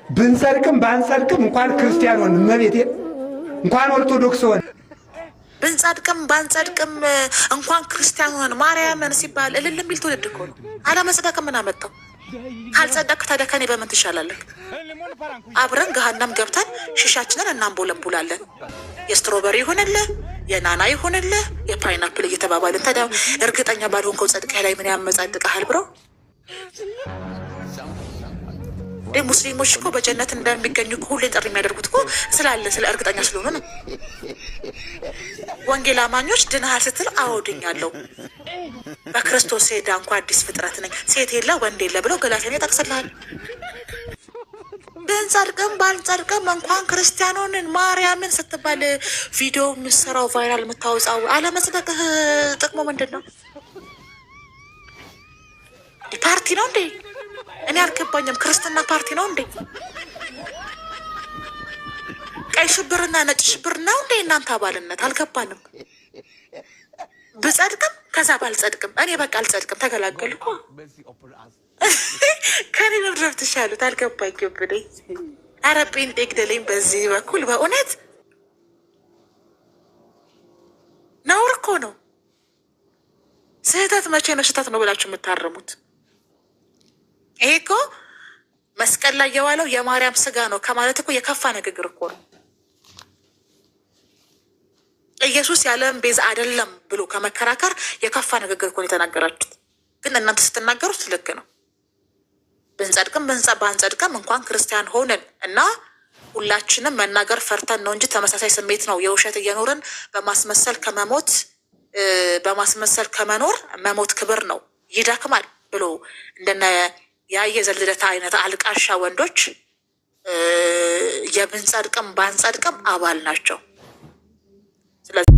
ብንጸድቅም ባንጸድቅም እንኳን ክርስቲያን ሆን እመቤቴ እንኳን ኦርቶዶክስ ሆን ብንጸድቅም ባንጸድቅም እንኳን ክርስቲያን ሆን ማርያምን ሲባል እልል የሚል ትውልድ እኮ ነው። አለመጽደቅም ምን አመጣው? ካልጸደቅ ታዲያ ከኔ በምን ትሻላለህ? አብረን ገሃነም ገብተን ሽሻችንን እናንቦለንቡላለን። የስትሮበሪ ይሁንልህ፣ የናና ይሁንልህ፣ የፓይናፕል እየተባባልን ታዲያ እርግጠኛ ባልሆንከው ጸድቀህ ላይ ምን ያመጻድቅሃል ብሮ? ሙስሊሞች እኮ በጀነት እንደሚገኙ ሁሌ ጥሪ የሚያደርጉት እኮ ስለ እርግጠኛ ስለሆኑ ነው። ወንጌል አማኞች ድነሃል ስትል አዎ ድኛለሁ፣ በክርስቶስ የዳንኩ አዲስ ፍጥረት ነኝ፣ ሴት የለ ወንድ የለ ብለው ገላትያን ይጠቅስልሃል። ብንጸድቅም ባንጸድቅም እንኳን ክርስቲያኖንን ማርያምን ስትባል ቪዲዮ የምትሰራው ቫይራል የምታወጣው አለመጽደቅህ ጥቅሙ ምንድን ነው? ፓርቲ ነው እንዴ? እኔ አልገባኝም። ክርስትና ፓርቲ ነው እንዴ? ቀይ ሽብርና ነጭ ሽብር ነው እንዴ እናንተ አባልነት? አልገባንም። ብጸድቅም ከዛ ባልጸድቅም እኔ በቃ አልጸድቅም፣ ተገላገልኩ። ከኔ መድረብ ትሻሉት። አልገባኝም። ብዴ ኧረ ጴንጤ ግደለኝ በዚህ በኩል በእውነት ነውር እኮ ነው። ስህተት መቼ ነው ስህተት ነው ብላችሁ የምታርሙት? ይሄ እኮ መስቀል ላይ የዋለው የማርያም ስጋ ነው ከማለት እኮ የከፋ ንግግር እኮ ነው። ኢየሱስ የዓለም ቤዛ አይደለም ብሎ ከመከራከር የከፋ ንግግር እኮ ነው የተናገራችሁት። ግን እናንተ ስትናገሩት ልክ ነው። ብንጸድቅም ባንጸድቅም እንኳን ክርስቲያን ሆንን እና ሁላችንም መናገር ፈርተን ነው እንጂ ተመሳሳይ ስሜት ነው የውሸት እየኖርን በማስመሰል ከመኖር መሞት ክብር ነው፣ ይደክማል ብሎ እንደነ የዘልደታ አይነት አልቃሻ ወንዶች የብንጸድቅም ባንጸድቅም አባል ናቸው። ስለዚህ